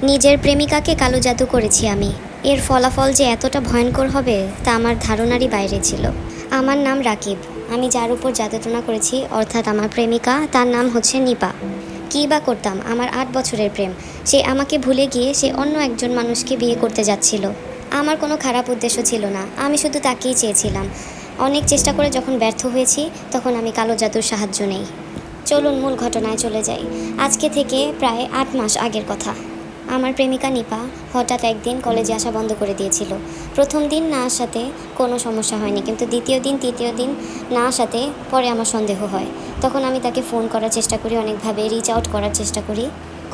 নিজের প্রেমিকাকে কালো জাদু করেছি আমি। এর ফলাফল যে এতটা ভয়ঙ্কর হবে তা আমার ধারণারই বাইরে ছিল। আমার নাম রাকিব। আমি যার উপর জাদুটনা করেছি অর্থাৎ আমার প্রেমিকা, তার নাম হচ্ছে নিপা। কী বা করতাম, আমার 8 বছরের প্রেম। সে আমাকে ভুলে গিয়ে সে অন্য একজন মানুষকে বিয়ে করতে যাচ্ছিল। আমার কোনো খারাপ উদ্দেশ্য ছিল না, আমি শুধু তাকেই চেয়েছিলাম। অনেক চেষ্টা করে যখন ব্যর্থ হয়েছি তখন আমি কালো জাদুর সাহায্য নেই। চলুন মূল ঘটনায় চলে যাই। আজকে থেকে প্রায় 8 মাস আগের কথা। আমার প্রেমিকা নিপা হঠাৎ একদিন কলেজে আসা বন্ধ করে দিয়েছিল। প্রথম দিন না আসাতে কোনো সমস্যা হয়নি, কিন্তু দ্বিতীয় দিন তৃতীয় দিন না আসাতে পরে আমার সন্দেহ হয়। তখন আমি তাকে ফোন করার চেষ্টা করি, অনেকভাবে রিচ আউট করার চেষ্টা করি,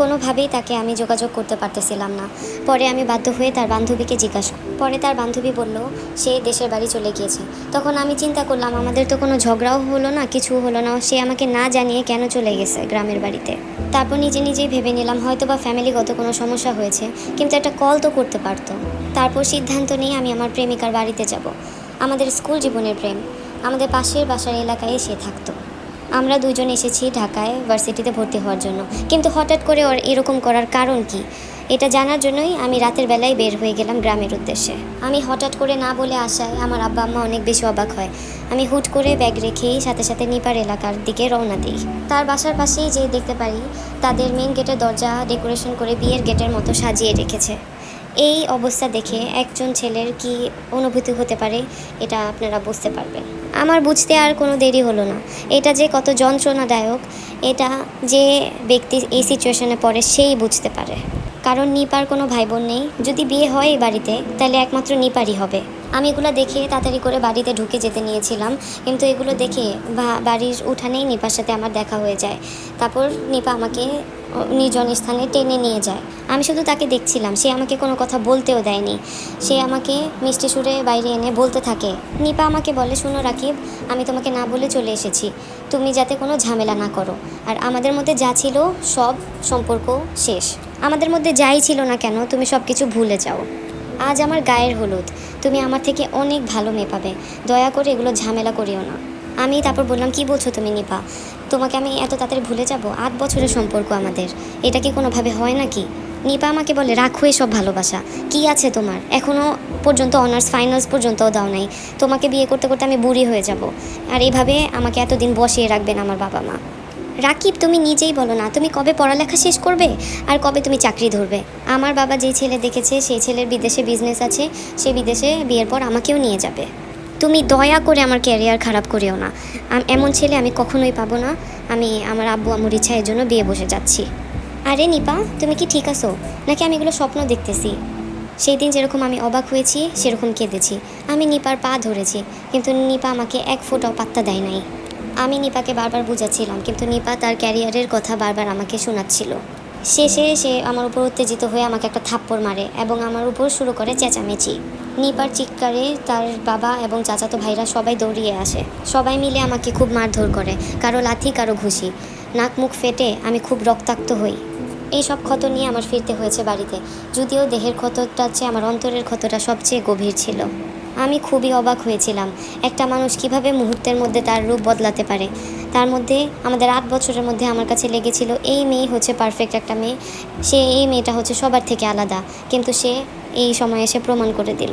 কোনোভাবেই তাকে আমি যোগাযোগ করতে পারতেছিলাম না। পরে আমি বাধ্য হয়ে তার বান্ধবীকে জিজ্ঞাসা করি। পরে তার বান্ধবী বলল সে দেশের বাড়ি চলে গিয়েছে। তখন আমি চিন্তা করলাম আমাদের তো কোনো ঝগড়াও হলো না, কিছু হলো না, সে আমাকে না জানিয়ে কেন চলে গেছে গ্রামের বাড়িতে। তারপর নিজে নিজেই ভেবে নিলাম হয়তো বা ফ্যামিলিগত কোনো সমস্যা হয়েছে, কিন্তু একটা কল তো করতে পারতো। তারপর সিদ্ধান্ত নিয়ে আমি আমার প্রেমিকার বাড়িতে যাব। আমাদের স্কুল জীবনের প্রেম। আমাদের পাশের বাসার এলাকায় সে থাকতো। আমরা দুজন এসেছি ঢাকায় ভার্সিটিতে ভর্তি হওয়ার জন্য, কিন্তু হঠাৎ করে ওর এরকম করার কারণ কি এটা জানার জন্যই আমি রাতের বেলায় বের হয়ে গেলাম গ্রামের উদ্দেশ্যে। আমি হঠাৎ করে না বলে আসায় আমার আব্বা আম্মা অনেক বেশি অবাক হয়। আমি হুট করে ব্যাগ রেখেই সাথে সাথে নিপার এলাকার দিকে রওনা দিই। তার বাসার পাশেই যে দেখতে পারি তাদের মেন গেটের দরজা ডেকোরেশন করে বিয়ের গেটের মতো সাজিয়ে রেখেছে। এই অবস্থা দেখে একজন ছেলের কি অনুভূতি হতে পারে এটা আপনারা বুঝতে পারবেন। আমার বুঝতে আর কোনো দেরি হলো না, এটা যে কত যন্ত্রণাদায়ক এটা যে ব্যক্তি এই সিচুয়েশনে পড়ে সেই বুঝতে পারে। কারণ নিপার কোনো ভাই বোন নেই, যদি বিয়ে হয় এই বাড়িতে তাহলে একমাত্র নিপারই হবে। আমি এগুলো দেখে তাড়াতাড়ি করে বাড়িতে ঢুকে যেতে নিয়েছিলাম, কিন্তু এগুলো দেখে বাড়ির উঠানেই নিপার সাথে আমার দেখা হয়ে যায়। তারপর নিপা আমাকে নির্জন স্থানে টেনে নিয়ে যায়। আমি শুধু তাকে দেখছিলাম, সে আমাকে কোনো কথা বলতেও দেয়নি। সে আমাকে মিষ্টি সুরে বাইরে এনে বলতে থাকে। নিপা আমাকে বলে, শোনো রাকিব, আমি তোমাকে না বলে চলে এসেছি, তুমি যাতে কোনো ঝামেলা না করো। আর আমাদের মধ্যে যা ছিল সব সম্পর্ক শেষ। আমাদের মধ্যে যাই ছিল না কেন তুমি সব কিছু ভুলে যাও। আজ আমার গায়ের হলুদ, তুমি আমার থেকে অনেক ভালো মেয়ে পাবে, দয়া করে এগুলো ঝামেলা করিও না। আমি তারপর বললাম, কি বলছো তুমি নিপা, তোমাকে আমি এত তাড়াতাড়ি ভুলে যাব? 8 বছরের সম্পর্ক আমাদের, এটা কি কোনোভাবে হয় নাকি? নিপা আমাকে বলে, রাখো এসব ভালোবাসা, কি আছে তোমার? এখনও পর্যন্ত অনার্স ফাইনালস পর্যন্তও দাও নাই, তোমাকে বিয়ে করতে করতে আমি বুড়ি হয়ে যাব। আর এইভাবে আমাকে এতদিন বসিয়ে রাখবেন আমার বাবা মা। রাকিব, তুমি নিজেই বলো না, তুমি কবে পড়ালেখা শেষ করবে আর কবে তুমি চাকরি ধরবে? আমার বাবা যেই ছেলে দেখেছে সেই ছেলের বিদেশে বিজনেস আছে, সে বিদেশে বিয়ের পর আমাকেও নিয়ে যাবে। তুমি দয়া করে আমার ক্যারিয়ার খারাপ করিও না, এমন ছেলে আমি কখনোই পাবো না। আমি আমার আব্বু আম্মুর ইচ্ছা এর জন্য বিয়ে বসে যাচ্ছি। আরে নিপা, তুমি কি ঠিক আছো নাকি আমি এগুলো স্বপ্ন দেখতেছি? সেই দিন যেরকম আমি অবাক হয়েছি সেরকম কেঁদেছি। আমি নিপার পা ধরেছি, কিন্তু নিপা আমাকে এক ফোঁটাও পাত্তা দেয় নাই। আমি নিপাকে বারবার বুঝাচ্ছিলাম, কিন্তু নিপা তার ক্যারিয়ারের কথা বারবার আমাকে শোনাচ্ছিল। শেষে সে আমার উপর উত্তেজিত হয়ে আমাকে একটা থাপ্পড় মারে এবং আমার উপর শুরু করে চেঁচামেচি। নিপার চিৎকারে তার বাবা এবং চাচাতো ভাইরা সবাই দৌড়িয়ে আসে। সবাই মিলে আমাকে খুব মারধর করে, কারো লাথি কারো ঘুষি। নাক মুখ ফেটে আমি খুব রক্তাক্ত হই। এই সব ক্ষত নিয়ে আমার ফিরতে হয়েছে বাড়িতে, যদিও দেহের ক্ষতটার চেয়ে আমার অন্তরের ক্ষতটা সবচেয়ে গভীর ছিল। আমি খুবই অবাক হয়েছিলাম, একটা মানুষ কিভাবে মুহূর্তের মধ্যে তার রূপ বদলাতে পারে। তার মধ্যে আমাদের 8 বছরের মধ্যে আমার কাছে লেগেছিল এই মেয়ে হচ্ছে পারফেক্ট একটা মেয়ে, এই মেয়েটা হচ্ছে সবার থেকে আলাদা, কিন্তু সে এই সময় এসে প্রমাণ করে দিল।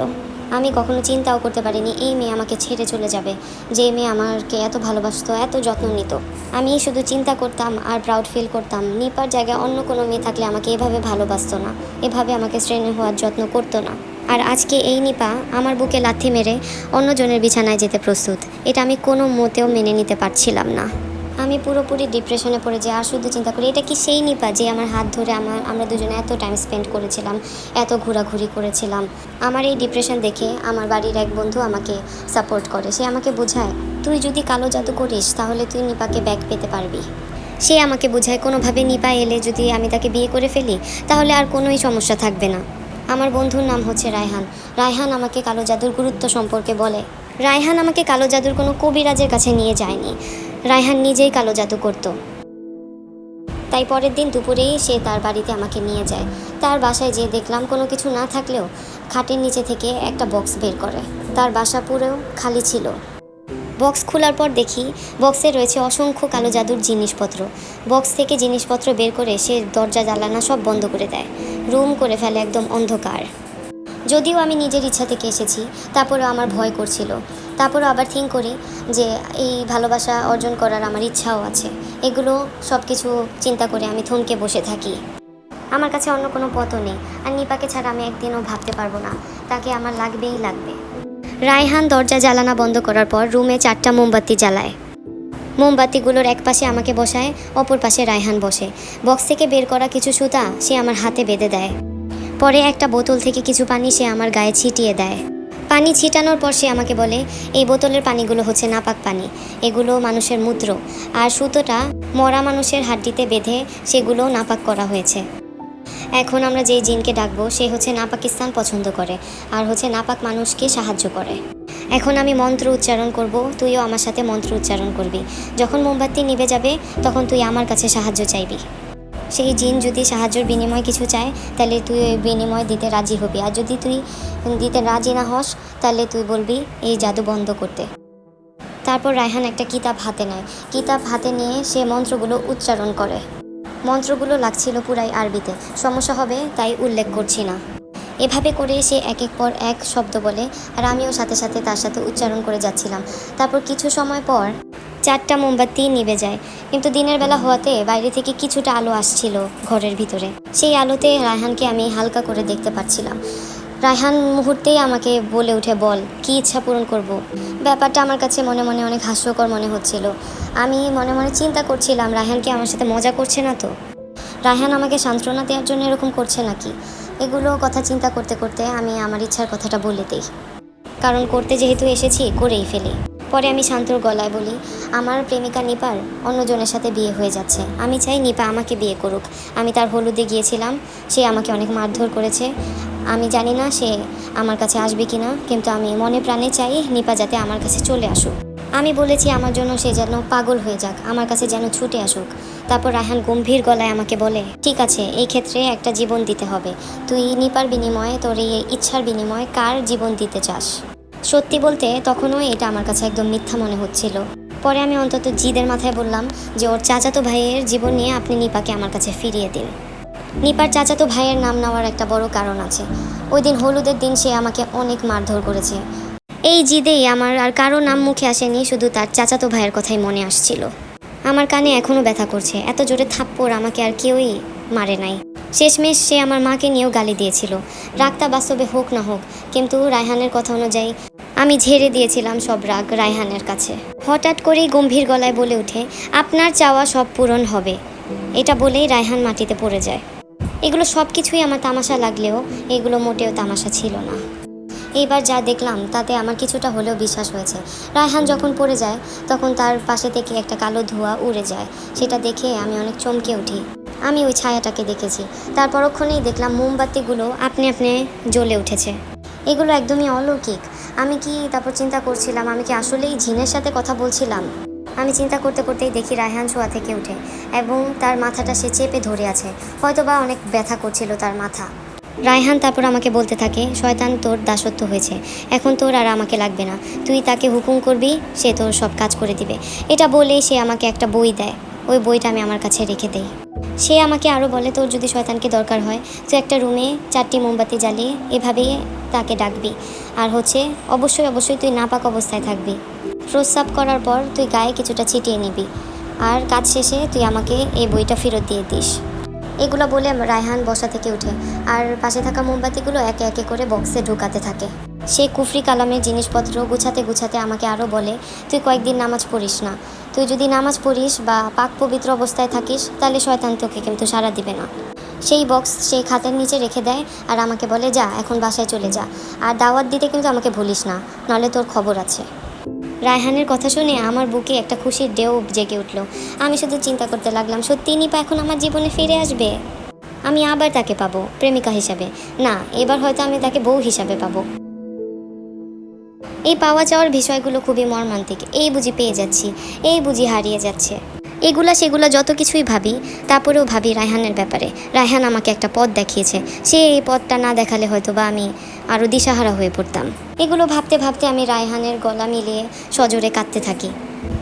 আমি কখনো চিন্তাও করতে পারিনি এই মেয়ে আমাকে ছেড়ে চলে যাবে, যে মেয়ে আমাকে এত ভালোবাসতো, এত যত্ন নিত। আমি শুধু চিন্তা করতাম আর প্রাউড ফিল করতাম, নিপার জায়গায় অন্য কোনো মেয়ে থাকলে আমাকে এভাবে ভালোবাসতো না, এভাবে আমাকে স্নেহ হওয়ার যত্ন করতো না। আর আজকে এই নিপা আমার বুকে লাথি মেরে অন্যজনের বিছানায় যেতে প্রস্তুত, এটা আমি কোনো মতেও মেনে নিতে পারছিলাম না। আমি পুরোপুরি ডিপ্রেশনে পড়ে যাই আর শুধু চিন্তা করি, এটা কি সেই নিপা যে আমার হাত ধরে আমরা দুজনে এত টাইম স্পেন্ড করেছিলাম, এত ঘোরাঘুরি করেছিলাম? আমার এই ডিপ্রেশন দেখে আমার বাড়ির এক বন্ধু আমাকে সাপোর্ট করে, সে আমাকে বোঝায়, তুই যদি কালো জাদু করিস তাহলে তুই নিপাকে ব্যাক পেতে পারবি। সে আমাকে বোঝায় কোনোভাবে নিপা এলে যদি আমি তাকে বিয়ে করে ফেলি তাহলে আর কোনোই সমস্যা থাকবে না। আমার বন্ধুর নাম হচ্ছে রায়হান। রায়হান আমাকে কালো জাদুর গুরুত্ব সম্পর্কে বলে। রায়হান আমাকে কালো জাদুর কোনো কবিরাজের কাছে নিয়ে যায়নি, রায়হান নিজেই কালো জাদু করত। তাই পরের দিন দুপুরেই সে তার বাড়িতে আমাকে নিয়ে যায়। তার বাসায় যেয়ে দেখলাম কোনো কিছু না থাকলেও খাটের নিচে থেকে একটা বক্স বের করে। তার বাসা পুরো খালি ছিল। বক্স খোলার পর দেখি বক্সে রয়েছে অসংখ্য কালো জাদুর জিনিসপত্র। বক্স থেকে জিনিসপত্র বের করে সে দরজা জানালা সব বন্ধ করে দেয়। রুম করে ফেলে একদম অন্ধকার। যদিও আমি নিজের ইচ্ছা থেকে এসেছি, তারপরেও আমার ভয় করছিল। তারপরেও আবার থিঙ্ক করি যে এই ভালোবাসা অর্জন করার আমার ইচ্ছাও আছে। এগুলো সব কিছু চিন্তা করে আমি থমকে বসে থাকি। আমার কাছে অন্য কোনো পথও নেই, আর নিপাকে ছাড়া আমি একদিনও ভাবতে পারবো না, তাকে আমার লাগবেই লাগবে। রায়হান দরজা জ্বালানা বন্ধ করার পর রুমে 4টা মোমবাতি জ্বালায়। মোমবাতিগুলোর এক পাশে আমাকে বসায়, অপর পাশে রায়হান বসে। বক্স থেকে বের করা কিছু সুতা সে আমার হাতে বেঁধে দেয়। পরে একটা বোতল থেকে কিছু পানি সে আমার গায়ে ছিটিয়ে দেয়। পানি ছিটানোর পর সে আমাকে বলে, এই বোতলের পানিগুলো হচ্ছে নাপাক পানি, এগুলো মানুষের মূত্র, আর সুতোটা মরা মানুষের হাড্ডিতে বেঁধে সেগুলো নাপাক করা হয়েছে। এখন আমরা যেই জিনকে ডাকবো সে হচ্ছে নাপাকিস্তান পছন্দ করে, আর হচ্ছে নাপাক মানুষকে সাহায্য করে। এখন আমি মন্ত্র উচ্চারণ করব, তুইও আমার সাথে মন্ত্র উচ্চারণ করবি। যখন মোমবাতি নিভে যাবে তখন তুই আমার কাছে সাহায্য চাইবি। সেই জিন যদি সাহায্যের বিনিময়ে কিছু চায় তাহলে তুই ওই বিনিময় দিতে রাজি হবি, আর যদি তুই দিতে রাজি না হস তাহলে তুই বলবি এই জাদু বন্ধ করতে। তারপর রায়হান একটা কিতাব হাতে নেয়। কিতাব হাতে নিয়ে সে মন্ত্রগুলো উচ্চারণ করে। মন্ত্রগুলো লাগছিল পুরাই আরবিতে, সমস্যা হবে তাই উল্লেখ করছি না। এভাবে করে সে এক এক পর এক শব্দ বলে, আর আমিও সাথে সাথে তার সাথে উচ্চারণ করে যাচ্ছিলাম। তারপর কিছু সময় পর 4টা মোমবাতি নিভে যায়, কিন্তু দিনের বেলা হওয়াতে বাইরে থেকে কিছুটা আলো আসছিল ঘরের ভিতরে। সেই আলোতে রায়হানকে আমি হালকা করে দেখতে পাচ্ছিলাম। রায়হান মুহূর্তেই আমাকে বলে উঠে, বল কী ইচ্ছা পূরণ করব। ব্যাপারটা আমার কাছে মনে মনে অনেক হাস্যকর মনে হচ্ছিল। আমি মনে মনে চিন্তা করছিলাম, রায়হান কি আমার সাথে মজা করছে না তো? রায়হান আমাকে সান্ত্বনা দেওয়ার জন্য এরকম করছে নাকি? এগুলো কথা চিন্তা করতে করতে আমি আমার ইচ্ছার কথাটা বলে দিই, কারণ করতে যেহেতু এসেছি করেই ফেলি। পরে আমি শান্তর গলায় বলি, আমার প্রেমিকা নিপার অন্যজনের সাথে বিয়ে হয়ে যাচ্ছে, আমি চাই নিপা আমাকে বিয়ে করুক। আমি তার হলুদে গিয়েছিলাম, সে আমাকে অনেক মারধর করেছে। আমি জানি না সে আমার কাছে আসবে কি না, কিন্তু আমি মনে প্রাণে চাই নিপা যাতে আমার কাছে চলে আসুক। আমি বলেছি আমার জন্য সে যেন পাগল হয়ে যাক, আমার কাছে যেন ছুটে আসুক। তারপর রায়হান গম্ভীর গলায় আমাকে বলে, ঠিক আছে, এই ক্ষেত্রে একটা জীবন দিতে হবে। তুই নিপার বিনিময়ে, তোর এই ইচ্ছার বিনিময়ে কার জীবন দিতে চাস? সত্যি বলতে তখনও এটা আমার কাছে একদম মিথ্যা মনে হচ্ছিল। পরে আমি অন্তত জিদের মাথায় বললাম যে ওর চাচাতো ভাইয়ের জীবন নিয়ে আপনি নিপাকে আমার কাছে ফিরিয়ে দিন। নিপার চাচাতো ভাইয়ের নাম নেওয়ার একটা বড় কারণ আছে। ওই দিন হলুদের দিন সে আমাকে অনেক মারধর করেছে। এই জিদেই আমার আর কারো নাম মুখে আসেনি, শুধু তার চাচাতো ভাইয়ের কথাই মনে আসছিল। আমার কানে এখনও ব্যথা করছে, এত জোরে থাপ্পড় আমাকে আর কেউই মারে নাই। শেষমেশ সে আমার মাকে নিয়েও গালি দিয়েছিল। রাগটা বাস্তবে হোক না হোক, কিন্তু রায়হানের কথা অনুযায়ী আমি ঝেড়ে দিয়েছিলাম সব রাগ রায়হানের কাছে। হঠাৎ করেই গম্ভীর গলায় বলে ওঠে, আপনার চাওয়া সব পূরণ হবে। এটা বলেই রায়হান মাটিতে পড়ে যায়। এগুলো সব কিছুই আমার তামাশা লাগলেও এগুলো মোটেও তামাশা ছিল না। এইবার যা দেখলাম তাতে আমার কিছুটা হলেও বিশ্বাস হয়েছে। রায়হান যখন পড়ে যায় তখন তার পাশে থেকে একটা কালো ধোঁয়া উড়ে যায়। সেটা দেখে আমি অনেক চমকে উঠি। আমি ওই ছায়াটাকে দেখেছি। তার পরক্ষণেই দেখলাম মোমবাতিগুলো আপনি আপনি জ্বলে উঠেছে। এগুলো একদমই অলৌকিক। আমি কি তারপর চিন্তা করছিলাম, আমি কি আসলেই জিনের সাথে কথা বলছিলাম? আমি চিন্তা করতে করতেই দেখি রায়হান শোয়া থেকে উঠে এবং তার মাথাটা সে চেপে ধরে আছে। হয়তোবা অনেক ব্যথা করছিল তার মাথা। রায়হান তারপর আমাকে বলতে থাকে, শয়তান তোর দাসত্ব হয়েছে, এখন তোর আর আমাকে লাগবে না, তুই তাকে হুকুম করবি, সে তোর সব কাজ করে দিবে। এটা বলেই সে আমাকে একটা বই দেয়। ওই বইটা আমি আমার কাছে রেখে দেই। সে আমাকে আরও বলে, তোর যদি শয়তানকে দরকার হয় তুই একটা রুমে 4টি মোমবাতি জ্বালিয়ে এভাবেই তাকে ডাকবি, আর হচ্ছে অবশ্যই অবশ্যই তুই নাপাক অবস্থায় থাকবি। প্রস্রাব করার পর তুই গায়ে কিছুটা ছিটিয়ে নিবি, আর কাজ শেষে তুই আমাকে এই বইটা ফেরত দিয়ে দিস। এগুলো বলে রায়হান বসা থেকে উঠে আর পাশে থাকা মোমবাতিগুলো একে একে করে বক্সে ঢুকাতে থাকে। সে কুফরি কালামের জিনিসপত্র গুছাতে গুছাতে আমাকে আরও বলে, তুই কয়েকদিন নামাজ পড়িস না। তুই যদি নামাজ পড়িস বা পাক পবিত্র অবস্থায় থাকিস তাহলে শয়তান তোকে কিন্তু সাড়া দিবে না। সেই বক্স সেই খাতের নিচে রেখে দেয় আর আমাকে বলে, যা এখন বাসায় চলে যা, আর দাওয়াত দিতে কিন্তু আমাকে ভুলিস না, নাহলে তোর খবর আছে। রায়হানের কথা শুনে আমার বুকে একটা খুশির ঢেউ জেগে উঠল। আমি শুধু চিন্তা করতে লাগলাম, সত্যি নিপা এখন আমার জীবনে ফিরে আসবে? আমি আবার তাকে পাবো প্রেমিকা হিসাবে, না এবার হয়তো আমি তাকে বউ হিসাবে পাবো। এই পাওয়া যাওয়ার বিষয়গুলো খুবই মর্মান্তিক। এই বুঝি পেয়ে যাচ্ছি, এই বুঝি হারিয়ে যাচ্ছে। এগুলা সেগুলা যত কিছুই ভাবি, তারপরেও ভাবি রায়হানের ব্যাপারে। রায়হান আমাকে একটা পথ দেখিয়েছে, সে এই পথটা না দেখালে হয়তো বা আমি আরও দিশাহারা হয়ে পড়তাম। এগুলো ভাবতে ভাবতে আমি রায়হানের গলা মিলিয়ে সজোরে কাঁদতে থাকি।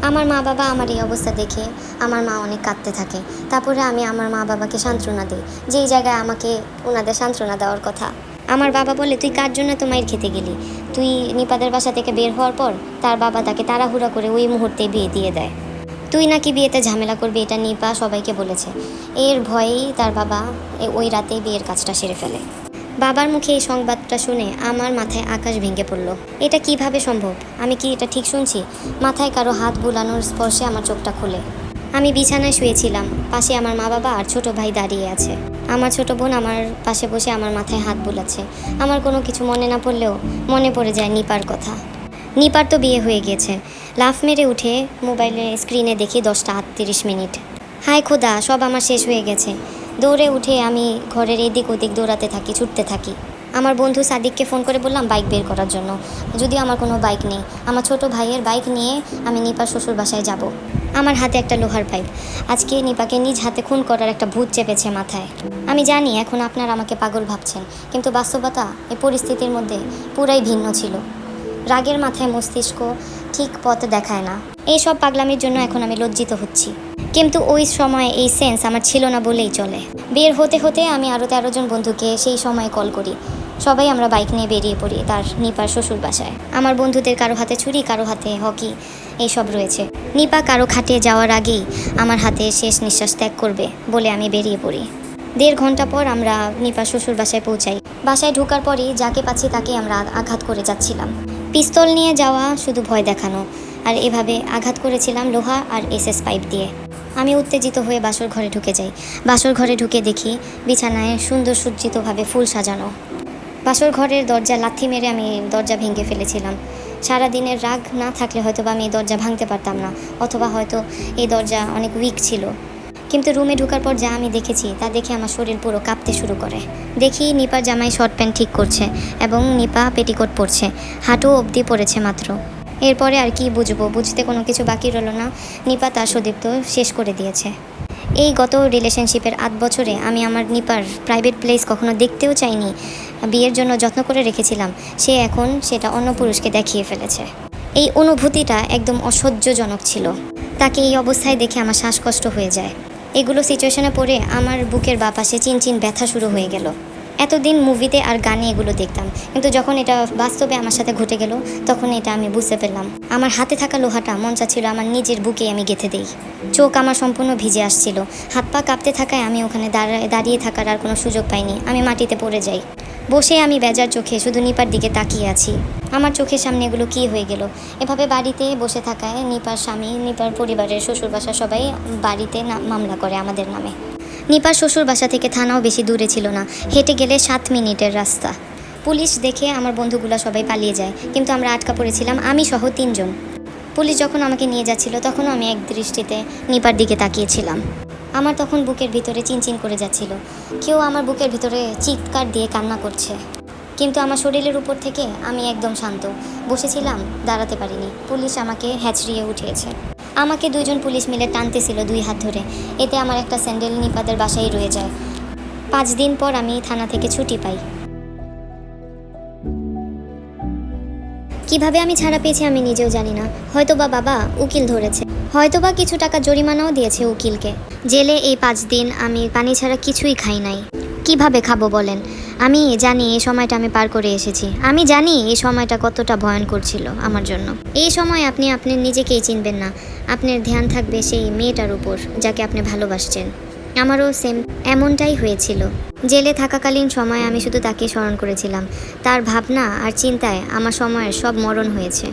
আমার মা বাবা আমার এই অবস্থা দেখে আমার মা অনেক কাঁদতে থাকে। তারপরে আমি আমার মা বাবাকে সান্ত্বনা দিই, যেই জায়গায় আমাকে ওনাদের সান্ত্বনা দেওয়ার কথা। আমার বাবা বলে, তুই কার জন্য তো মায়ের খেতে গেলি? তুই নিপাদের বাসা থেকে বের হওয়ার পর তার বাবা তাকে তাড়াহুড়া করে ওই মুহূর্তে বিয়ে দিয়ে দেয়। তুই নাকি বিয়েতে ঝামেলা করবি, এটা নিপা সবাইকে বলেছে। এর ভয়েই তার বাবা ওই রাতেই বিয়ের কাজটা সেরে ফেলে। বাবার মুখে এই সংবাদটা শুনে আমার মাথায় আকাশ ভেঙে পড়ল। এটা কিভাবে সম্ভব? আমি কি এটা ঠিক শুনছি? মাথায় কারো হাত বুলানোর স্পর্শে আমার চোখটা খুলে। আমি বিছানায় শুয়েছিলাম, পাশে আমার মা বাবা আর ছোট ভাই দাঁড়িয়ে আছে। আমার ছোট বোন আমার পাশে বসে আমার মাথায় হাত বুলাচ্ছে। আমার কোনো কিছু মনে না পড়লেও মনে পড়ে যায় নিপার কথা। নিপার তো বিয়ে হয়ে গেছে। লাফ মেরে উঠে মোবাইলের স্ক্রিনে দেখি 10:38। হায় খোদা, সব আমার শেষ হয়ে গেছে। দৌড়ে উঠে আমি ঘরের এদিক ওদিক দৌড়াতে থাকি, ছুটতে থাকি। আমার বন্ধু সাদিককে ফোন করে বললাম বাইক বের করার জন্য, যদিও আমার কোনো বাইক নেই। আমার ছোট ভাইয়ের বাইক নিয়ে আমি নিপার শ্বশুর বাসায় যাব। আমার হাতে একটা লোহার পাইপ। আজকে নিপাকে নিজ হাতে খুন করার একটা ভূত চেপেছে মাথায়। আমি জানি এখন আপনারা আমাকে পাগল ভাবছেন, কিন্তু বাস্তবতা এই পরিস্থিতির মধ্যে পুরাই ভিন্ন ছিল। রাগের মাথায় মস্তিষ্ক ঠিক পথ দেখায় না। এই সব পাগলামির জন্য এখন আমি লজ্জিত হচ্ছি, কিন্তু ওই সময় এই সেন্স আমার ছিল না বলেই চলে। বের হতে হতে আমি আরও 13 জন বন্ধুকে সেই সময় কল করি। সবাই আমরা বাইক নিয়ে বেরিয়ে পড়ি তার নিপার শ্বশুর বাসায়। আমার বন্ধুদের কারো হাতে ছুরি, কারো হাতে হকি, এইসব রয়েছে। নিপা কারো খাটে যাওয়ার আগেই আমার হাতে শেষ নিঃশ্বাস ত্যাগ করবে বলে আমি বেরিয়ে পড়ি। 1.5 ঘন্টা পর আমরা নিপা শ্বশুর বাসায় পৌঁছাই। বাসায় ঢোকার পরই যাকে পাচ্ছি তাকে আমরা আঘাত করে যাচ্ছিলাম। পিস্তল নিয়ে যাওয়া শুধু ভয় দেখানো, আর এভাবে আঘাত করেছিলাম লোহা আর এসএস পাইপ দিয়ে। আমি উত্তেজিত হয়ে বাসর ঘরে ঢুকে যাই। বাসর ঘরে ঢুকে দেখি বিছানায় সুন্দর সজ্জিতভাবে ফুল সাজানো। বাসর ঘরের দরজা লাথি মেরে আমি দরজা ভেঙে ফেলেছিলাম। সারা দিনের রাগ না থাকলে হয়তো বা আমি এই দরজা ভাঙতে পারতাম না, অথবা হয়তো এই দরজা অনেক উইক ছিল। কিন্তু রুমে ঢোকার পর যা আমি দেখেছি তা দেখে আমার শরীর পুরো কাঁপতে শুরু করে। দেখি নিপার জামাই শর্ট প্যান্ট ঠিক করছে এবং নিপা পেটিকোট পরছে, হাঁটু অবধি পড়েছে মাত্র। এরপরে আর কি বুঝবো, বুঝতে কোনো কিছু বাকি রইল না। নিপা তার সদীপ্ত শেষ করে দিয়েছে। এই গত রিলেশনশিপের 8 বছরে আমি আমার নিপার প্রাইভেট প্লেস কখনো দেখতেও চাইনি। বিয়ের জন্য যত্ন করে রেখেছিলাম, সে এখন সেটা অন্য পুরুষকে দেখিয়ে ফেলেছে। এই অনুভূতিটা একদম অসহ্যজনক ছিল। তাকে এই অবস্থায় দেখে আমার শ্বাসকষ্ট হয়ে যায়। এগুলো সিচুয়েশনে পড়ে আমার বুকের বাপাশে চিনচিন ব্যথা শুরু হয়ে গেল। এতদিন মুভিতে আর গানে এগুলো দেখতাম, কিন্তু যখন এটা বাস্তবে আমার সাথে ঘটে গেল তখন এটা আমি বুঝতে পারলাম। আমার হাতে থাকা লোহাটা মন চাচ্ছিল আমার নিজের বুকে আমি গেঁথে দিই। চোখ আমার সম্পূর্ণ ভিজে আসছিল, হাত পা কাঁপতে থাকায় আমি ওখানে দাঁড়িয়ে থাকার আর কোনো সুযোগ পাইনি। আমি মাটিতে পড়ে যাই। বসে আমি বেজার চোখে শুধু নিপার দিকে তাকিয়ে আছি। আমার চোখের সামনে এগুলো কী হয়ে গেল? এভাবে বাড়িতে বসে থাকায় নিপার স্বামী, নিপার পরিবারের শ্বশুর বাসা সবাই বাড়িতে মামলা করে আমাদের নামে। নিপার শ্বশুর বাসা থেকে থানাও বেশি দূরে ছিল না, হেঁটে গেলে 7 মিনিটের রাস্তা। পুলিশ দেখে আমার বন্ধুগুলা সবাই পালিয়ে যায়, কিন্তু আমরা আটকা পড়েছিলাম, আমি সহ 3 জন। পুলিশ যখন আমাকে নিয়ে যাচ্ছিল তখনও আমি এক দৃষ্টিতে নিপার দিকে তাকিয়েছিলাম। আমার তখন বুকের ভিতরে চিনচিন করে যাচ্ছিল, কেউ আমার বুকের ভিতরে চিৎকার দিয়ে কান্না করছে। কিন্তু আমার শরীরের উপর থেকে আমি একদম শান্ত বসেছিলাম, দাঁড়াতে পারিনি। পুলিশ আমাকে হ্যাচড়িয়ে উঠিয়েছে। আমাকে 2 জন পুলিশ মিলে টানতেছিল 2 হাত ধরে। এতে আমার একটা স্যান্ডেল নিপাদের বাসায় রয়ে যায়। 5 দিন পর আমি থানা থেকে ছুটি পাই। কিভাবে আমি ছাড়া পেয়েছি আমি নিজেও জানি না। হয়তোবা বাবা উকিল ধরেছে, হয়তোবা কিছু টাকা জরিমানাও দিয়েছে উকিলকে। জেলে এই 5 দিন আমি পানি ছাড়া কিছুই খাই নাই। কিভাবে খাবো বলেন? আমি জানি এই সময়টা আমি পার করে এসেছি। আমি জানি এই সময়টা কতটা ভয়ঙ্কর ছিল আমার জন্য। এই সময় আপনি আপনার নিজেকেই চিনবেন না। আপনার ধ্যান থাকবে সেই মেয়েটার উপর যাকে আপনি ভালোবাসছেন। আমারও সেম এমনটাই হয়েছিল। জেলে থাকাকালীন সময় আমি শুধু তাকে স্মরণ করেছিলাম। তার ভাবনা আর চিন্তায় আমার সময়ের সব মরণ হয়েছে।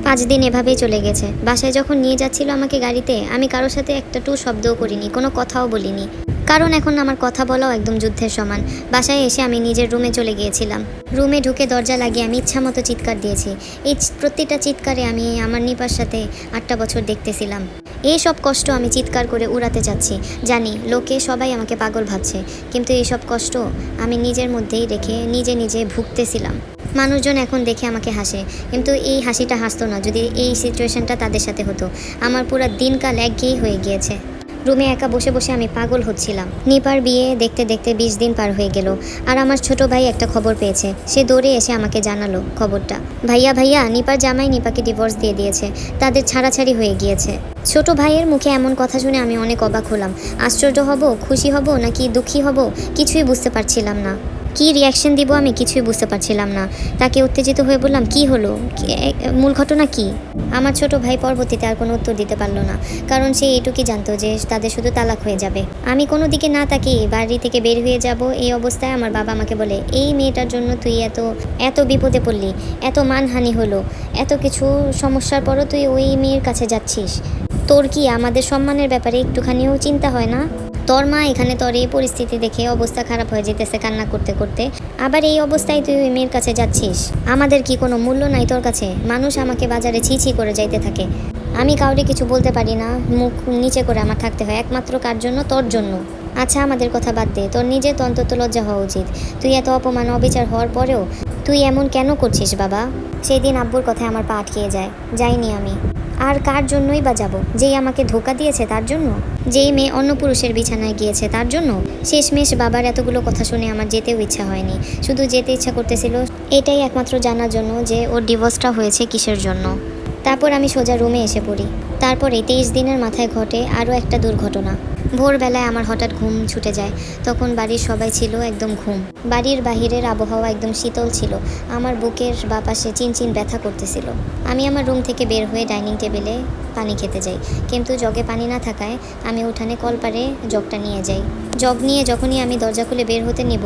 5 দিন এভাবেই চলে গেছে। বাসায় যখন নিয়ে যাচ্ছিল আমাকে গাড়িতে, আমি কারোর সাথে একটা টু শব্দও করিনি, কোনো কথাও বলিনি। কারণ এখন আমার কথা বলাও একদম যুদ্ধের সমান। বাসায় এসে আমি নিজের রুমে চলে গিয়েছিলাম। রুমে ঢুকে দরজা লাগিয়ে আমি ইচ্ছা মতো চিৎকার দিয়েছি। এই প্রতিটা চিৎকারে আমি আমার নিপার সাথে 8টা বছর দেখতেছিলাম। এই সব কষ্ট আমি চিৎকার করে উড়াতে চাচ্ছি। জানি লোকে সবাই আমাকে পাগল ভাবছে, কিন্তু এই সব কষ্ট আমি নিজের মধ্যেই রেখে নিজে নিজে ভুগতেছিলাম। মানুষজন এখন দেখে আমাকে হাসে, কিন্তু এই হাসিটা হাসতো না যদি এই সিচুয়েশনটা তাদের সাথে হতো। আমার পুরো দিনকাল একঘেয়েই হয়ে গিয়েছে। রুমে একা বসে বসে আমি পাগল হচ্ছিলাম। নিপার বিয়ে দেখতে দেখতে 20 দিন পার হয়ে গেল, আর আমার ছোট ভাই একটা খবর পেয়েছে। সে দৌড়ে এসে আমাকে জানালো খবরটা। ভাইয়া ভাইয়া, নিপার জামাই নিপাকে ডিভোর্স দিয়ে দিয়েছে, তাদের ছাড়াছাড়ি হয়ে গিয়েছে। ছোট ভাইয়ের মুখে এমন কথা শুনে আমি অনেক অবাক হলাম। আশ্চর্য হব, খুশি হব নাকি দুঃখী হব কিছুই বুঝতে পারছিলাম না। কি রিয়াকশন দিব আমি কিছুই বুঝতে পারছিলাম না। তাকে উত্তেজিত হয়ে বললাম, কি হলো, মূল ঘটনা কি? আমার ছোট ভাই পরবর্তীতে আর কোনো উত্তর দিতে পারলো না, কারণ সে এটুকুই জানতো যে তাদের শুধু তালাক হয়ে যাবে। আমি কোনো দিকে না তাকিয়ে বাড়ি থেকে বের হয়ে যাব। এই অবস্থায় আমার বাবা আমাকে বলে, এই মেয়েটার জন্য তুই এত এত বিপদে পড়লি, এত মানহানি হলো, এত কিছু সমস্যার পরও তুই ওই মেয়ের কাছে যাচ্ছিস। তোর কি আমাদের সম্মানের ব্যাপারে একটুখানিও চিন্তা হয় না? তোর মা এখানে তোর এই পরিস্থিতি দেখে অবস্থা খারাপ হয়ে যেতেছে কান্না করতে করতে, আবার এই অবস্থায় তুই ওই মেয়ের কাছে যাচ্ছিস। আমাদের কি কোনো মূল্য নাই তোর কাছে? মানুষ আমাকে বাজারে ছি ছি করে যাইতে থাকে, আমি কাউকে কিছু বলতে পারি না, মুখ নিচে করে আমার থাকতে হয়, একমাত্র কার জন্য? তোর জন্য। আচ্ছা আমাদের কথা বাদ দে, তোর নিজের তো অন্তত লজ্জা হওয়া উচিত। তুই এত অপমান অবিচার হওয়ার পরেও তুই এমন কেন করছিস বাবা? সেই দিন আব্বুর কথায় আমার পা আটকিয়ে যায়। যাইনি আমি। আর কার জন্যই বা যাব? যেই আমাকে ধোকা দিয়েছে তার জন্য? যেই মেয়ে অন্য পুরুষের বিছানায় গিয়েছে তার জন্য? শেষমেশ বাবার এতগুলো কথা শুনে আমার যেতেও ইচ্ছা হয়নি। শুধু যেতে ইচ্ছা করতেছিল এটাই একমাত্র জানার জন্য যে ওর ডিভোর্সটা হয়েছে কিসের জন্য। তারপর আমি সোজা রুমে এসে পড়ি। তারপরে 23 দিনের মাথায় ঘটে আরও একটা দুর্ঘটনা। ভোরবেলায় আমার হঠাৎ ঘুম ছুটে যায়। তখন বাড়ির সবাই ছিল একদম ঘুম। বাড়ির বাহিরের আবহাওয়া একদম শীতল ছিল। আমার বুকের বাপাশে চিনচিন ব্যথা করতেছিল। আমি আমার রুম থেকে বের হয়ে ডাইনিং টেবিলে পানি খেতে যাই, কিন্তু জগে পানি না থাকায় আমি উঠানে কলপারে জগটা নিয়ে যাই। জগ নিয়ে যখনই আমি দরজা খুলে বের হতে নিব,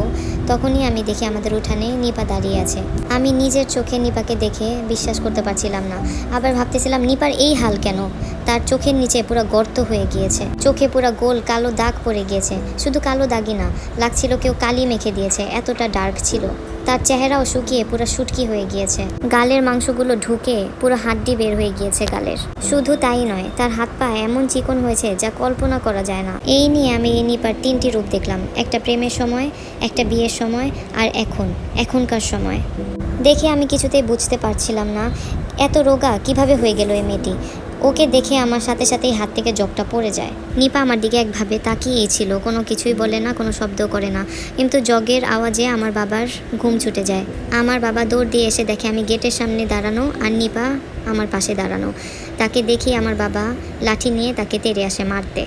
তখনই আমি দেখি আমাদের উঠানে নিপা দাঁড়িয়ে আছে। আমি নিজের চোখে নিপাকে দেখে বিশ্বাস করতে পারছিলাম না। আবার ভাবতেছিলাম নিপার এই হাল কেন? তার চোখের নিচে পুরো গর্ত হয়ে গিয়েছে, চোখে পুরো গোল কালো দাগ পড়ে গিয়েছে। শুধু কালো দাগই না, লাগছিল কেউ কালি মেখে দিয়েছে, এতটা ডার্ক ছিল। তার চেহারাও শুকিয়ে পুরো শুটকি হয়ে গিয়েছে, গালের মাংসগুলো ঢুকে পুরো হাড্ডি বের হয়ে গিয়েছে গালের। শুধু তাই নয়, তার হাত পা এমন চিকন হয়েছে যা কল্পনা করা যায় না। এই নিয়ে আমি এই নিপার 3টি রূপ দেখলাম, একটা প্রেমের সময়, একটা বিয়ের সময়, আর এখনকার সময়। দেখে আমি কিছুতেই বুঝতে পারছিলাম না এত রোগা কিভাবে হয়ে গেল এই মেয়েটি। ওকে দেখে আমার সাথে সাথেই হাত থেকে জগটা পড়ে যায়। নিপা আমার দিকে একভাবে তাকিয়েই ছিল, কোনো কিছুই বলে না, কোনো শব্দ করে না। কিন্তু জগের আওয়াজে আমার বাবার ঘুম ছুটে যায়। আমার বাবা দৌড় দিয়ে এসে দেখে আমি গেটের সামনে দাঁড়ানো আর নিপা আমার পাশে দাঁড়ানো। তাকে দেখি আমার বাবা লাঠি নিয়ে তাকে তেড়ে আসে মারতে।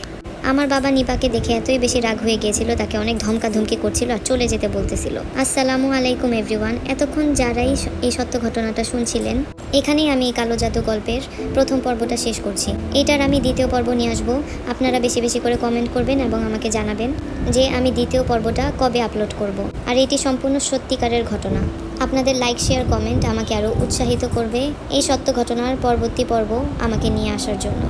আমার বাবা নিপাকে দেখে এতই বেশি রাগ হয়ে গিয়েছিল, তাকে অনেক ধমকাধমকি করছিল আর চলে যেতে বলতেছিল। আসসালামু আলাইকুম এভরিওয়ান। এতক্ষণ যারাই এই সত্য ঘটনাটা শুনছিলেন, এখানেই আমি এই কালো জাদু গল্পের প্রথম পর্বটা শেষ করছি। এটার আমি দ্বিতীয় পর্ব নিয়ে আসবো। আপনারা বেশি বেশি করে কমেন্ট করবেন এবং আমাকে জানাবেন যে আমি দ্বিতীয় পর্বটা কবে আপলোড করব। আর এটি সম্পূর্ণ সত্যিকারের ঘটনা। আপনাদের লাইক শেয়ার কমেন্ট আমাকে আরও উৎসাহিত করবে এই সত্য ঘটনার পরবর্তী পর্ব আমাকে নিয়ে আসার জন্য।